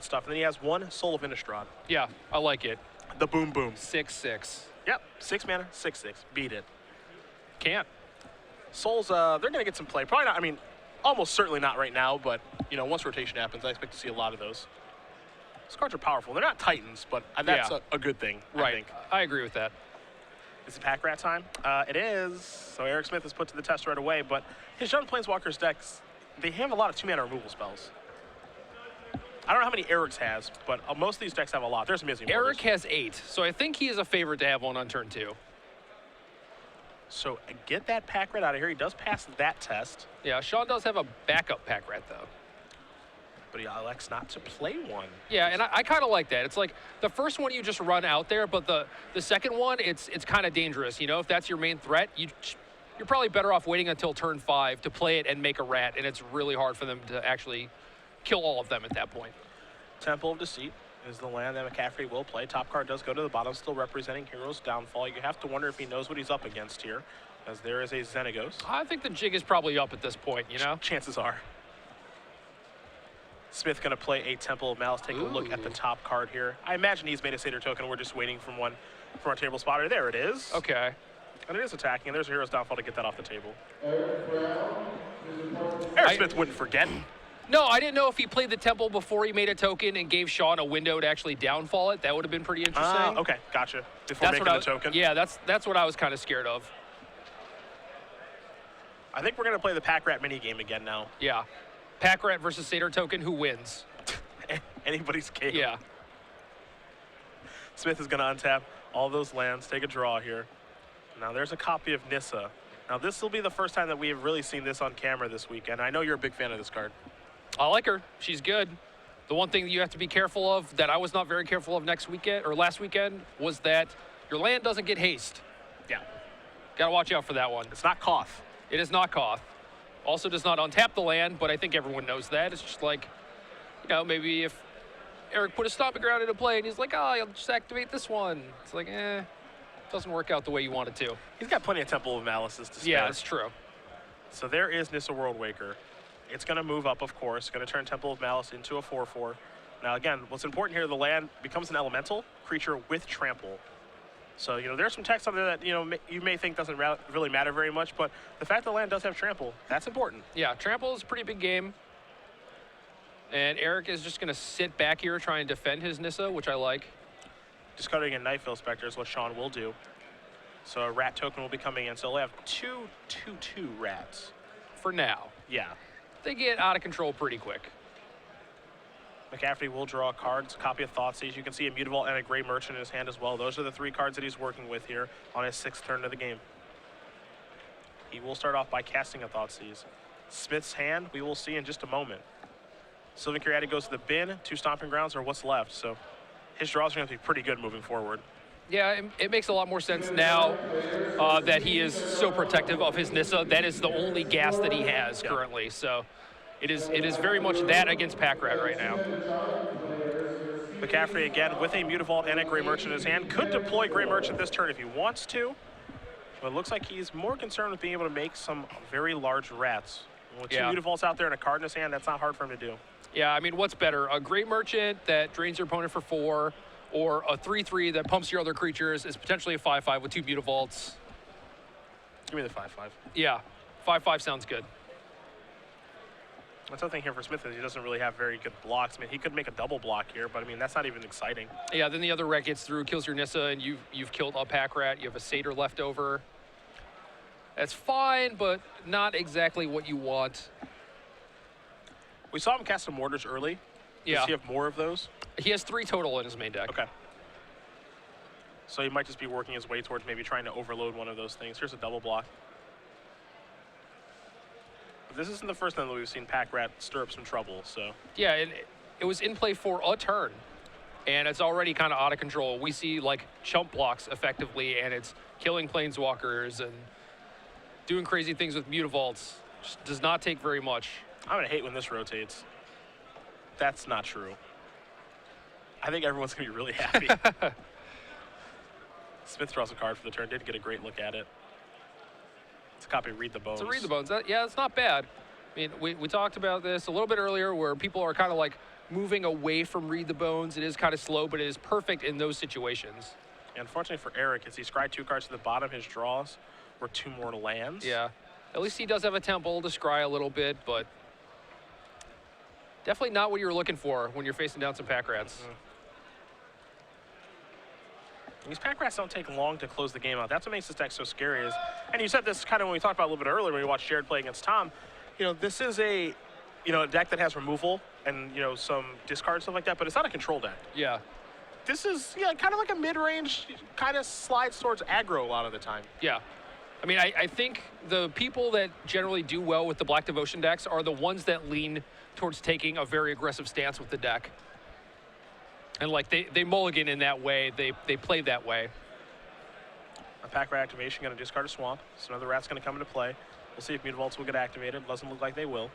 stuff. And then he has one Soul of Innistrad. Yeah, I like it. The boom boom. 6/6. Yep, 6 mana, 6/6. Beat it. Can't. Souls, they're going to get some play. Probably not, I mean, almost certainly not right now, but, you know, once rotation happens, I expect to see a lot of those. These cards are powerful. They're not Titans, but that's a good thing, I think. I agree with that. Is it Pack Rat time? It is. So Erik Smith is put to the test right away, but his Young Planeswalkers decks, they have a lot of 2-mana removal spells. I don't know how many Erik's has, but most of these decks have a lot. There's amazing. Erik has 8, so I think he is a favorite to have one on turn 2. So get that Pack Rat out of here. He does pass that test. Yeah, Sean does have a backup Pack Rat, though. But he elects not to play one. Yeah, and I kind of like that. It's like the first one you just run out there, but the second one, it's kind of dangerous. You know, if that's your main threat, you're probably better off waiting until turn 5 to play it and make a rat, and it's really hard for them to actually kill all of them at that point. Temple of Deceit is the land that McCafferty will play. Top card does go to the bottom, still representing Hero's Downfall. You have to wonder if he knows what he's up against here, as there is a Xenagos. I think the jig is probably up at this point, you know? Chances are. Smith going to play a Temple of Malice. Take a look at the top card here. I imagine he's made a Satyr token. We're just waiting for one from our table spotter. There it is. Okay. And it is attacking. There's a Hero's Downfall to get that off the table. Erik Smith wouldn't forget. No, I didn't know if he played the Temple before he made a token and gave Sean a window to actually downfall it. That would have been pretty interesting. Okay, gotcha. Before making the token. Yeah, that's what I was kind of scared of. I think we're going to play the Pack Rat minigame again now. Yeah. Pack Rat versus Satyr token, who wins? Anybody's game. Yeah. Smith is going to untap all those lands, take a draw here. Now there's a copy of Nissa. Now this will be the first time that we have really seen this on camera this weekend. I know you're a big fan of this card. I like her. She's good. The one thing that you have to be careful of that I was not very careful of last weekend was that your land doesn't get haste. Yeah. Got to watch out for that one. It's not Koth. It is not Koth. Also does not untap the land, but I think everyone knows that. It's just like, you know, maybe if Erik put a stomping ground into play and he's like, oh, I'll just activate this one. It's like, doesn't work out the way you want it to. He's got plenty of Temple of Malices to spare. Yeah, that's true. So there is Nissa Worldwaker. It's going to move up, of course. Going to turn Temple of Malice into a 4/4. Now, again, what's important here, the land becomes an elemental creature with trample. So, you know, there's some text on there that, you know, you may think doesn't really matter very much, but the fact that the land does have trample, that's important. Yeah, trample is a pretty big game. And Erik is just going to sit back here trying to defend his Nissa, which I like. Discarding a Nightveil Spectre is what Sean will do. So a rat token will be coming in. So we'll have 2/2/2 rats. For now. Yeah. They get out of control pretty quick. McCafferty will draw cards, copy of Thoughtseize. You can see a Mutavault and a Grey Merchant in his hand as well. Those are the 3 cards that he's working with here on his 6th turn of the game. He will start off by casting a Thoughtseize. Smith's hand, we will see in just a moment. Sylvan Caryatid goes to the bin, 2 Stomping Grounds are what's left. So his draws are going to be pretty good moving forward. Yeah, it makes a lot more sense now that he is so protective of his Nissa. That is the only gas that he has currently. So it is very much that against Pack Rat right now. McCafferty again with a Mutavault and a Grey Merchant in his hand. Could deploy Grey Merchant this turn if he wants to. But it looks like he's more concerned with being able to make some very large rats. With 2 Mutavaults out there and a card in his hand, that's not hard for him to do. Yeah, I mean, what's better? A Grey Merchant that drains your opponent for 4, or a 3/3 that pumps your other creatures is potentially a 5/5 with 2 Mutavaults. Give me the 5/5. Yeah, 5/5 sounds good. That's the thing here for Smith is he doesn't really have very good blocks. I mean, he could make a double block here, but I mean, that's not even exciting. Yeah, then the other rat gets through, kills your Nissa, and you've killed a Pack Rat. You have a Satyr left over. That's fine, but not exactly what you want. We saw him cast some Mortars early. Yeah. Does he have more of those? He has 3 total in his main deck. Okay. So he might just be working his way towards maybe trying to overload one of those things. Here's a double block. But this isn't the first time that we've seen Pack Rat stir up some trouble, so. Yeah, and it was in play for a turn, and it's already kind of out of control. We see, like, chump blocks effectively, and it's killing Planeswalkers and doing crazy things with Mutavaults. Just does not take very much. I'm going to hate when this rotates. That's not true. I think everyone's going to be really happy. Smith draws a card for the turn. Didn't get a great look at it. It's a copy of Read the Bones. So Read the Bones. Yeah, it's not bad. I mean, we talked about this a little bit earlier where people are kind of like, moving away from Read the Bones. It is kind of slow, but it is perfect in those situations. And unfortunately for Erik, as he scryed 2 cards to the bottom, his draws were 2 more lands. Yeah. At least he does have a temple to scry a little bit, but definitely not what you're looking for when you're facing down some pack rats. These pack rats don't take long to close the game out. That's what makes this deck so scary. And you said this kind of when we talked about a little bit earlier when we watched Jared play against Tom. This is a deck that has removal and some discard stuff like that, but it's not a control deck. Yeah. This is kind of like a mid-range, kind of slides towards aggro a lot of the time. Yeah. I mean, I think the people that generally do well with the Black Devotion decks are the ones that lean towards taking a very aggressive stance with the deck. And like they mulligan in that way, they play that way. A pack rat activation, going to discard a swamp. So another rat's going to come into play. We'll see if Mutavaults will get activated. Doesn't look like they will.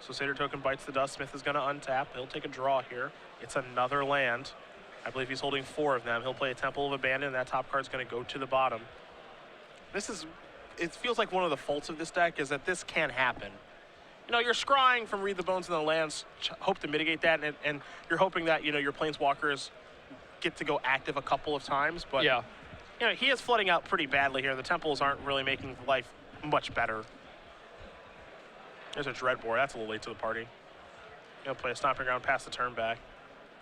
So Satyr token bites the dust. Smith is going to untap. He'll take a draw here. It's another land. I believe he's holding 4 of them. He'll play a Temple of Abandon, and that top card's going to go to the bottom. It feels like one of the faults of this deck is that this can happen. You're scrying from Read the Bones and the lands, hope to mitigate that, and you're hoping that, your Planeswalkers get to go active a couple of times, but yeah. He is flooding out pretty badly here. The Temples aren't really making life much better. There's a Dreadbore. That's a little late to the party. Play a Stomping Ground, pass the turn back.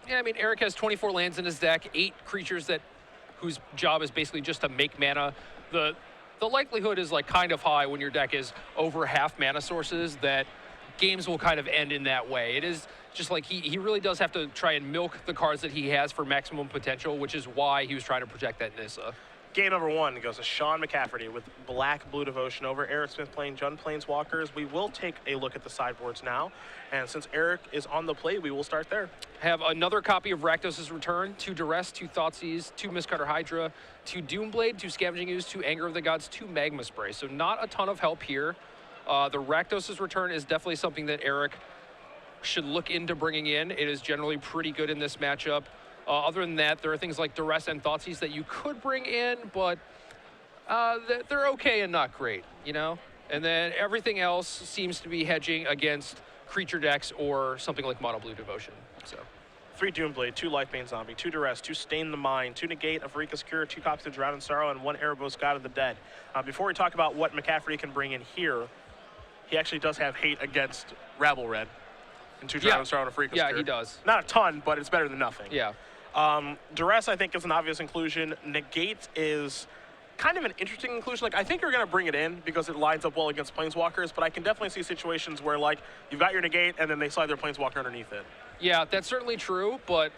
Yeah, I mean, Erik has 24 lands in his deck, 8 creatures whose job is basically just to make mana. The likelihood is like kind of high when your deck is over half mana sources that games will kind of end in that way. It is just like he really does have to try and milk the cards that he has for maximum potential, which is why he was trying to protect that Nissa. Game number 1 goes to Sean McCafferty with Black Blue Devotion over. Erik Smith playing Jund Planeswalkers. We will take a look at the sideboards now. And since Erik is on the play, we will start there. Have another copy of Rakdos' Return, 2 Duress, 2 Thoughtseize, 2 Mistcutter Hydra, 2 Doomblade, 2 Scavenging Ooze, 2 Anger of the Gods, 2 Magma Spray. So not a ton of help here. The Rakdos' Return is definitely something that Erik should look into bringing in. It is generally pretty good in this matchup. Other than that, there are things like Duress and Thoughtseize that you could bring in, but they're okay and not great, And then everything else seems to be hedging against creature decks or something like Mono Blue Devotion. So 3 Doomblade, 2 Lifebane Zombie, 2 Duress, 2 Stain the Mind, 2 Negate of Rika's Cure, 2 copies of Drown in Sorrow, and 1 Erebos God of the Dead. Before we talk about what McCafferty can bring in here, he actually does have hate against Rabble Red and 2 Drown in Sorrow and a Rika's Cure. Yeah, he does. Not a ton, but it's better than nothing. Yeah. Duress, I think, is an obvious inclusion. Negate is kind of an interesting inclusion. I think you're going to bring it in because it lines up well against Planeswalkers, but I can definitely see situations where, you've got your Negate and then they slide their Planeswalker underneath it. Yeah, that's certainly true, but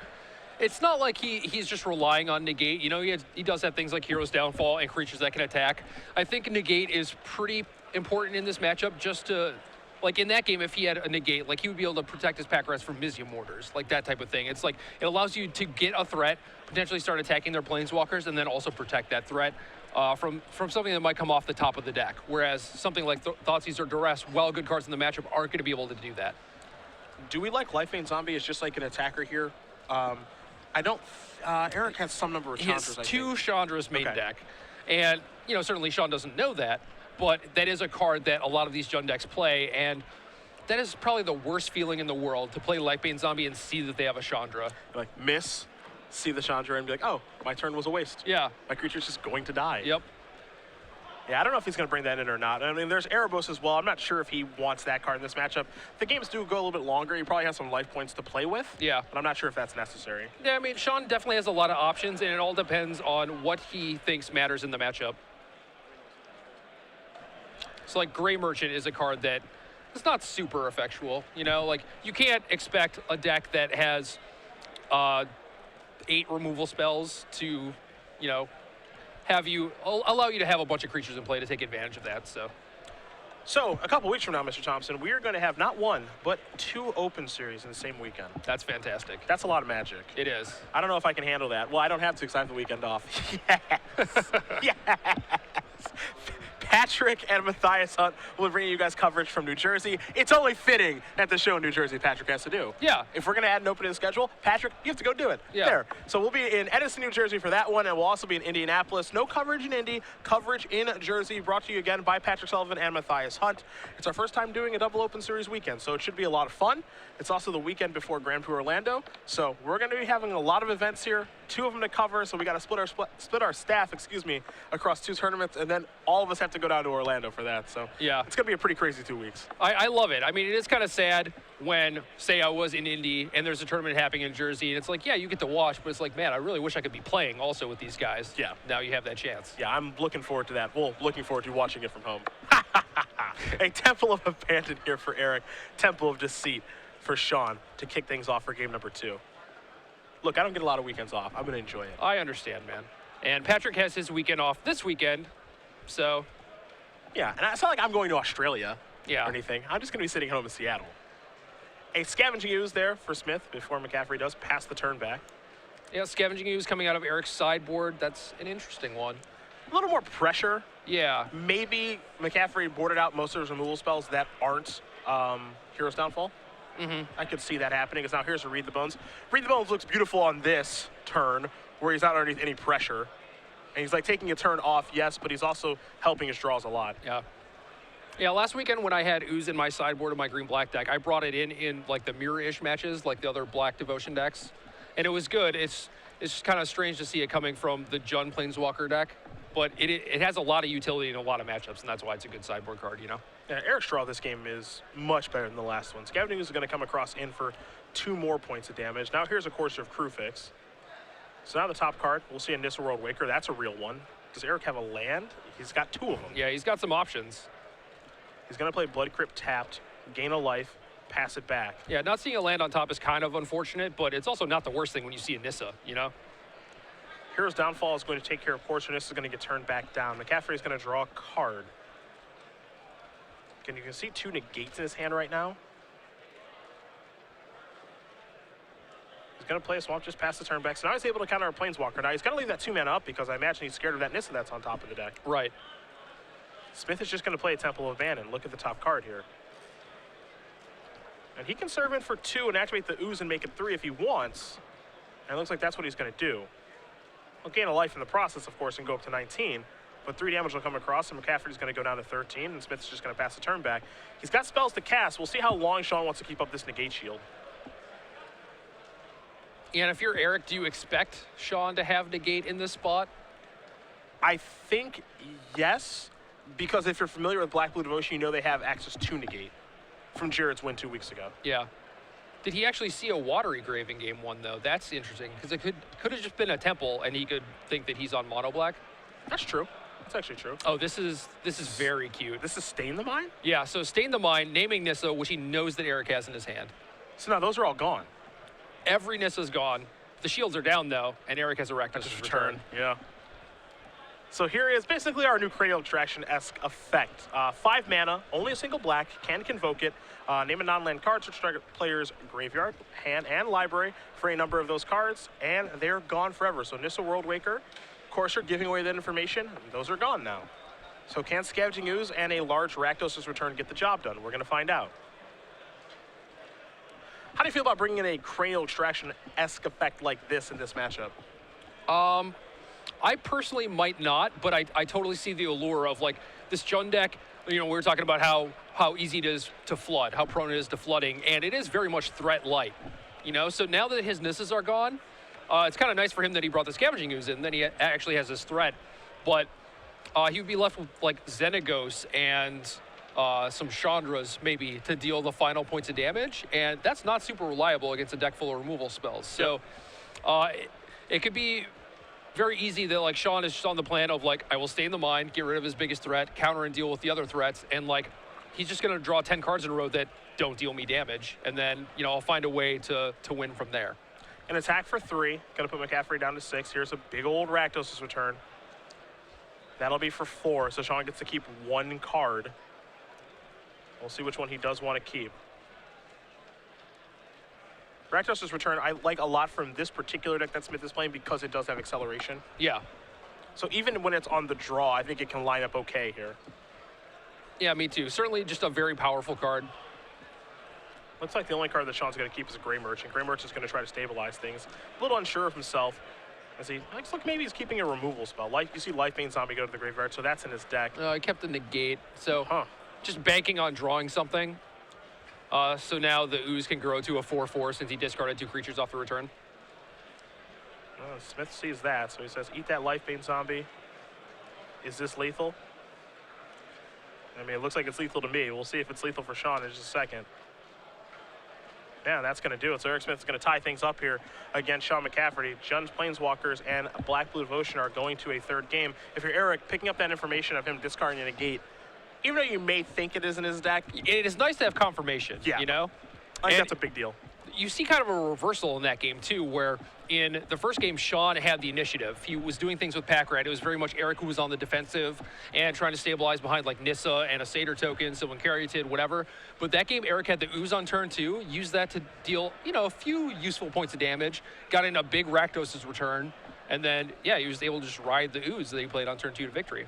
it's not like he's just relying on Negate. He does have things like Hero's Downfall and creatures that can attack. I think Negate is pretty important in this matchup just to... in that game, if he had a Negate, he would be able to protect his pack rats from Mizzium Mortars, that type of thing. It's it allows you to get a threat, potentially start attacking their Planeswalkers, and then also protect that threat from something that might come off the top of the deck. Whereas something like Thoughtseize or Duress, while good cards in the matchup, aren't going to be able to do that. Do we like Lifebane Zombie as just an attacker here? I don't... Erik has some number of Chandras, He has 2 Chandras main deck. And, certainly Sean doesn't know that. But that is a card that a lot of these Jund decks play, and that is probably the worst feeling in the world, to play Lifebane Zombie and see that they have a Chandra. Miss, see the Chandra, and be oh, my turn was a waste. Yeah. My creature's just going to die. Yep. Yeah, I don't know if he's going to bring that in or not. I mean, there's Erebos as well. I'm not sure if he wants that card in this matchup. The games do go a little bit longer. He probably has some life points to play with. Yeah. But I'm not sure if that's necessary. Yeah, I mean, Sean definitely has a lot of options, and it all depends on what he thinks matters in the matchup. So Gray Merchant is a card that is not super effectual, you can't expect a deck that has 8 removal spells to, allow you to have a bunch of creatures in play to take advantage of that, So a couple weeks from now, Mr. Thompson, we are going to have not 1, but 2 open series in the same weekend. That's fantastic. That's a lot of magic. It is. I don't know if I can handle that. Well, I don't have to because I have the weekend off. Yes. Yes. Patrick and Matthias Hunt will bring you guys coverage from New Jersey. It's only fitting that the show in New Jersey Patrick has to do. Yeah. If we're going to add an opening schedule, Patrick, you have to go do it. Yeah. There. So we'll be in Edison, New Jersey for that one, and we'll also be in Indianapolis. No coverage in Indy, coverage in Jersey, brought to you again by Patrick Sullivan and Matthias Hunt. It's our first time doing a double open series weekend, so it should be a lot of fun. It's also the weekend before Grand Prix Orlando, so we're going to be having a lot of events here, 2 of them to cover, so we got to split our staff, across 2 tournaments, and then all of us have to go down to Orlando for that. So yeah, it's going to be a pretty crazy 2 weeks. I love it. I mean, it is kind of sad when, say, I was in Indy and there's a tournament happening in Jersey, and it's like, yeah, you get to watch, but it's like, man, I really wish I could be playing also with these guys. Yeah. Now you have that chance. Yeah, I'm looking forward to that. Well, looking forward to watching it from home. A Temple of Abandon here for Erik. Temple of Deceit for Sean to kick things off for game number 2. Look, I don't get a lot of weekends off. I'm going to enjoy it. I understand, man. And Patrick has his weekend off this weekend, so. Yeah, and it's not like I'm going to Australia Yeah. or anything. I'm just going to be sitting home in Seattle. A Scavenging Ooze there for Smith before McCafferty does pass the turn back. Yeah, Scavenging Ooze coming out of Erik's sideboard. That's an interesting one. A little more pressure. Yeah. Maybe McCafferty boarded out most of his removal spells that aren't Hero's Downfall. I could see that happening, because now here's a Read the Bones. Read the Bones looks beautiful on this turn, where he's not underneath any pressure. And he's like taking a turn off, yes, but he's also helping his draws a lot. Yeah. Yeah, last weekend when I had Ooze in my sideboard of my green-black deck, I brought it in like the mirror-ish matches, like the other black Devotion decks. And it was good. It's just kind of strange to see it coming from the Jund Planeswalker deck. But it has a lot of utility in a lot of matchups, and that's why it's a good sideboard card, you know? Yeah, Erik's draw this game is much better than the last one. Scavenging is going to come across in for 2 more points of damage. Now here's a Courser of Crewfix. So now the top card, we'll see a Nissa World Waker. That's a real one. Does Erik have a land? He's got 2 of them. Yeah, he's got some options. He's going to play Blood Crypt tapped, gain a life, pass it back. Yeah, not seeing a land on top is kind of unfortunate, but it's also not the worst thing when you see a Nissa, you know? Hero's Downfall is going to take care of Courser. Nissa is going to get turned back down. McCafferty is going to draw a card. You can see 2 negates in his hand right now. He's going to play a Swamp, just pass the turn back. So now he's able to counter a Planeswalker. Now he's going to leave that 2-mana up, because I imagine he's scared of that Nissa that's on top of the deck. Right. Smith is just going to play a Temple of Abandon. Look at the top card here. And he can serve in for 2 and activate the Ooze and make it 3 if he wants. And it looks like that's what he's going to do. He'll gain a life in the process, of course, and go up to 19. But 3 damage will come across, and McCafferty's going to go down to 13, and Smith's just going to pass the turn back. He's got spells to cast. We'll see how long Sean wants to keep up this negate shield. And if you're Erik, do you expect Sean to have negate in this spot? I think yes, because if you're familiar with Black Blue Devotion, you know they have access to negate from Jared's win 2 weeks ago. Yeah. Did he actually see a Watery Grave in game 1, though? That's interesting, because it could have just been a temple, and he could think that he's on mono black. That's true. That's actually true. Oh, this is very cute. This is Stain the Mind? Yeah, so Stain the Mind, naming Nissa, which he knows that Erik has in his hand. So now those are all gone. Every Nissa's gone. The shields are down, though, and Erik has a Rakdos' Return. Yeah. So here is basically our new Cranial Extraction-esque effect. 5 mana, only a single black, can convoke it. Name a non-land card, search target player's graveyard, hand, and library for a number of those cards, and they're gone forever. So Nissa World Waker, Courser giving away that information, those are gone now. So can Scavenging Ooze and a large Rakdos' Return get the job done? We're going to find out. How do you feel about bringing in a Cranial Extraction-esque effect like this in this matchup? I personally might not, but I totally see the allure of, like, this Jund deck. You know, we were talking about how easy it is to flood, how prone it is to flooding, and it is very much threat light, you know? So now that his Nissas are gone, it's kind of nice for him that he brought the Scavenging Ooze in, then he actually has his threat. But he would be left with, like, Xenagos and some Chandras, maybe, to deal the final points of damage, and that's not super reliable against a deck full of removal spells. So it could be very easy that, like, Sean is just on the plan of, like, I will stay in the mind, get rid of his biggest threat, counter and deal with the other threats, and, like, he's just going to draw 10 cards in a row that don't deal me damage, and then, you know, I'll find a way to win from there. An attack for 3, going to put McCafferty down to 6. Here's a big old Rakdos' Return. That'll be for 4, so Sean gets to keep 1 card. We'll see which one he does want to keep. Rakdos' Return I like a lot from this particular deck that Smith is playing because it does have acceleration. Yeah. So even when it's on the draw, I think it can line up okay here. Yeah, me too. Certainly just a very powerful card. Looks like the only card that Sean's going to keep is a Gray Merchant. Gray Merchant's going to try to stabilize things. A little unsure of himself. As he looks like maybe he's keeping a removal spell. Like you see Lifebane Zombie go to the graveyard, so that's in his deck. I kept the negate, so just banking on drawing something. So now the Ooze can grow to a 4/4 since he discarded 2 creatures off the return. Smith sees that, so he says, eat that Lifebane Zombie. Is this lethal? I mean, it looks like it's lethal to me. We'll see if it's lethal for Sean in just a second. Yeah, that's going to do it. So Erik Smith is going to tie things up here against Sean McCafferty. Jund's Planeswalkers and Black Blue Devotion are going to a third game. If you're Erik, picking up that information of him discarding a negate, even though you may think it is in his deck, it is nice to have confirmation, yeah, you know? I think that's a big deal. You see kind of a reversal in that game, too, where in the first game, Sean had the initiative. He was doing things with Pack Rat. It was very much Erik who was on the defensive and trying to stabilize behind, like, Nissa and a Satyr token, Sylvan Caryatid, whatever. But that game, Erik had the Ooze on turn 2, used that to deal, you know, a few useful points of damage, got in a big Rakdos' return, and then, yeah, he was able to just ride the Ooze that he played on turn 2 to victory.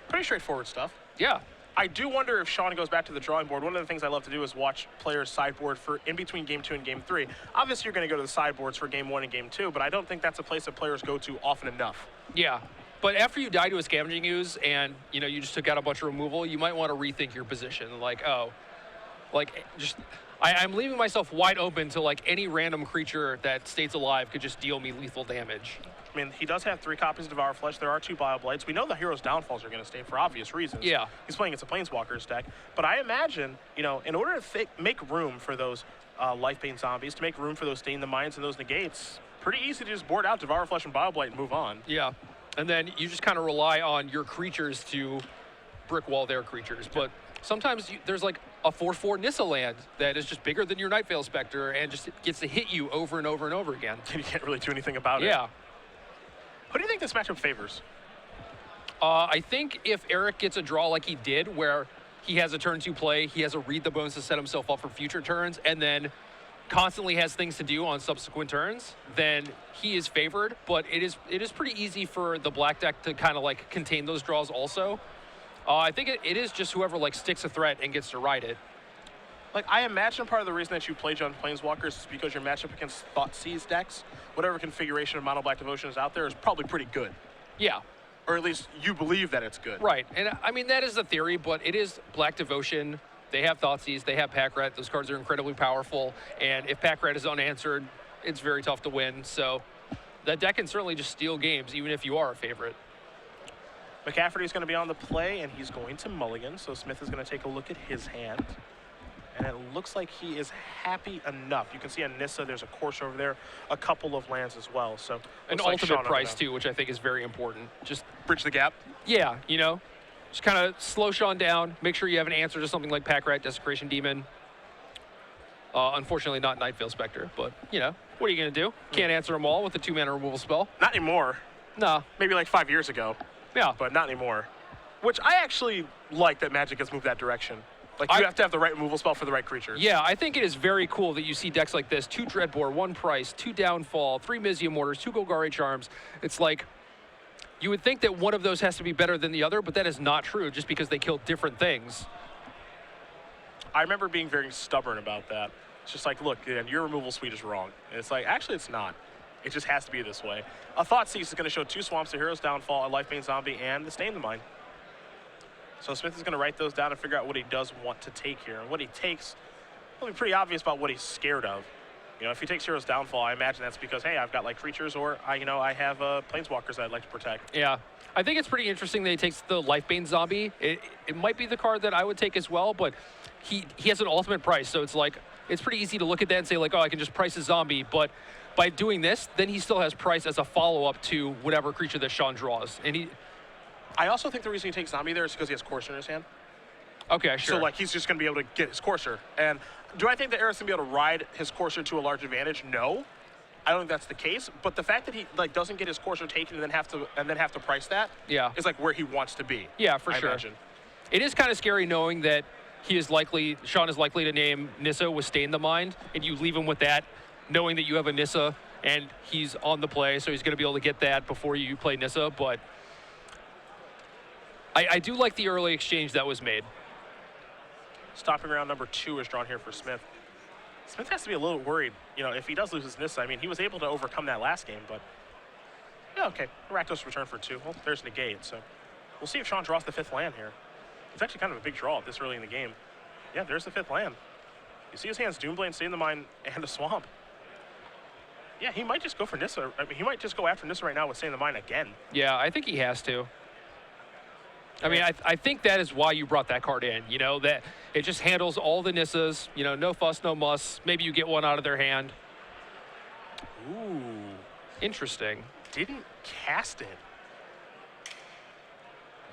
Pretty straightforward stuff. Yeah. I do wonder if Sean goes back to the drawing board. One of the things I love to do is watch players sideboard for in between game 2 and game 3. Obviously, you're going to go to the sideboards for game 1 and game 2, but I don't think that's a place that players go to often enough. Yeah, but after you die to a Scavenging Ooze and, you know, you just took out a bunch of removal, you might want to rethink your position. Like, I'm leaving myself wide open to, like, any random creature that stays alive could just deal me lethal damage. I mean, he does have 3 copies of Devour Flesh. There are 2 Bio Blights. We know the Hero's Downfalls are going to stay for obvious reasons. Yeah. He's playing against a Planeswalkers deck. But I imagine, you know, in order to make room for those Lifebane Zombies, to make room for those Stain the Minds and those Negates, pretty easy to just board out Devour Flesh and Bio Blight and move on. Yeah, and then you just kind of rely on your creatures to brick wall their creatures. But sometimes there's like a 4/4 Nissa land that is just bigger than your Night Veil Spectre and just gets to hit you over and over and over again. And you can't really do anything about it. Yeah. Who do you think this matchup favors? I think if Erik gets a draw like he did, where he has a turn 2 play, he has a read the bones to set himself up for future turns, and then constantly has things to do on subsequent turns, then he is favored. But it is pretty easy for the black deck to kind of like contain those draws also. I think it is just whoever like sticks a threat and gets to ride it. Like, I imagine part of the reason that you play Jund Planeswalkers is because your matchup against Thoughtseize decks, whatever configuration of Mono Black Devotion is out there, is probably pretty good. Yeah. Or at least you believe that it's good. Right, and I mean, that is the theory, but it is Black Devotion. They have Thoughtseize, they have Pack Rat. Those cards are incredibly powerful, and if Pack Rat is unanswered, it's very tough to win. So that deck can certainly just steal games, even if you are a favorite. McCafferty is going to be on the play, and he's going to mulligan, so Smith is going to take a look at his hand. And it looks like he is happy enough. You can see on Nissa, there's a course over there, a couple of lands as well. So an ultimate price, too, which I think is very important. Just bridge the gap. Yeah, you know, just kind of slow Sean down. Make sure you have an answer to something like Pack Rat, Desecration Demon. Unfortunately, not Night Veil Spectre, but, you know, what are you going to do? Can't answer them all with a 2-mana removal spell. Not anymore. No. Maybe like 5 years ago. Yeah. But not anymore. Which I actually like that Magic has moved that direction. Like, you have to have the right removal spell for the right creatures. Yeah, I think it is very cool that you see decks like this. 2 Dreadbore, 1 Price, 2 Downfall, 3 Mizzium Mortars, 2 Golgari Charms. It's like, you would think that one of those has to be better than the other, but that is not true just because they kill different things. I remember being very stubborn about that. It's just like, look, your removal suite is wrong. And it's like, actually, it's not. It just has to be this way. A Thoughtseize is going to show 2 Swamps, a Hero's Downfall, a Lifebane Zombie, and the Stain the Mind. So Smith is going to write those down and figure out what he does want to take here. And what he takes will be pretty obvious about what he's scared of. You know, if he takes Hero's Downfall, I imagine that's because, hey, I've got like creatures, or I have Planeswalkers that I'd like to protect. Yeah, I think it's pretty interesting that he takes the Lifebane Zombie. It might be the card that I would take as well, but he has an ultimate price, so it's like, it's pretty easy to look at that and say like, oh, I can just price a zombie, but by doing this, then he still has price as a follow-up to whatever creature that Sean draws. And I also think the reason he takes Zombie there is because he has Courser in his hand. Okay, sure. So, like, he's just going to be able to get his Courser. And do I think that Erik's going to be able to ride his Courser to a large advantage? No. I don't think that's the case. But the fact that he, like, doesn't get his Courser taken and then have to price that is, like, where he wants to be. Yeah, for sure. Imagine. It is kind of scary knowing that Sean is likely to name Nissa with Stain the Mind, and you leave him with that, knowing that you have a Nissa and he's on the play, so he's going to be able to get that before you play Nissa. But I do like the early exchange that was made. Stopping round number 2 is drawn here for Smith. Smith has to be a little worried, you know, if he does lose his Nissa. I mean, he was able to overcome that last game, but yeah, okay. Rakdos return for 2. Well, there's negate, so we'll see if Sean draws the 5th land here. It's actually kind of a big draw this early in the game. Yeah, there's the 5th land. You see his hands Doomblade, Stay in the Mine, and a Swamp. Yeah, he might just go for Nissa. I mean, he might just go after Nissa right now with Stay in the Mine again. Yeah, I think he has to. I mean, I think that is why you brought that card in, you know, that it just handles all the Nissas, you know, no fuss, no muss. Maybe you get one out of their hand. Ooh. Interesting. Didn't cast it.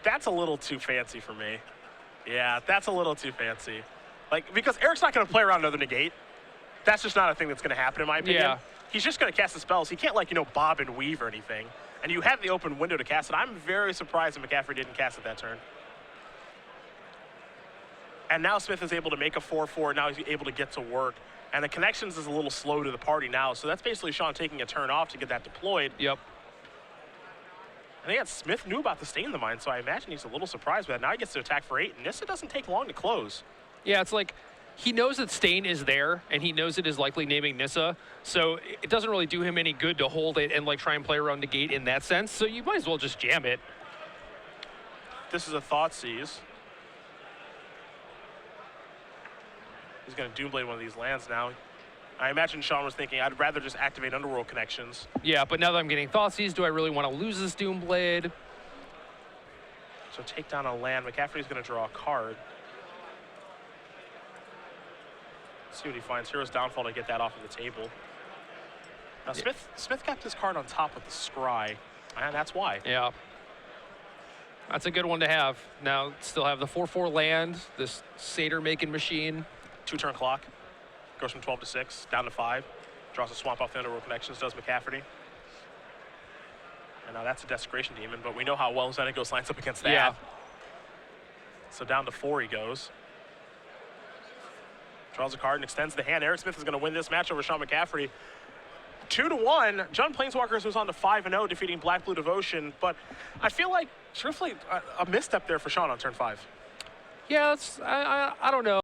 That's a little too fancy for me. Yeah, that's a little too fancy. Like, because Eric's not going to play around another negate. That's just not a thing that's going to happen, in my opinion. Yeah. He's just going to cast the spells. He can't, like, you know, bob and weave or anything. And you have the open window to cast it. I'm very surprised that McCafferty didn't cast it that turn. And now Smith is able to make a 4-4. Now he's able to get to work. And the connections is a little slow to the party now. So that's basically Sean taking a turn off to get that deployed. Yep. And again, Smith knew about the Stay in the Mine, so I imagine he's a little surprised with that. Now he gets to attack for 8, and Nissa doesn't take long to close. Yeah, it's like he knows that Stain is there, and he knows it is likely naming Nissa, so it doesn't really do him any good to hold it and like try and play around negate in that sense, so you might as well just jam it. This is a Thoughtseize. He's going to Doomblade one of these lands now. I imagine Sean was thinking, I'd rather just activate Underworld connections. Yeah, but now that I'm getting Thoughtseize, do I really want to lose this Doomblade? So take down a land. McCafferty's going to draw a card. Let's see what he finds. Hero's Downfall to get that off of the table. Now, Smith got this card on top of the Scry, and that's why. Yeah. That's a good one to have. Now, still have the 4-4 land, this Satyr-making machine. 2-turn clock. Goes from 12 to 6, down to 5. Draws a Swamp off the Underworld connections, does McCafferty. And now that's a Desecration Demon, but we know how well Xenagos lines up against that. Yeah. So down to 4 he goes. Draws a card and extends the hand. Eric Smith is going to win this match over Sean McCafferty. 2-1. John Planeswalkers was on to 5-0, defeating Black Blue Devotion. But I feel like, truthfully, a misstep there for Sean on turn 5. Yeah, I don't know.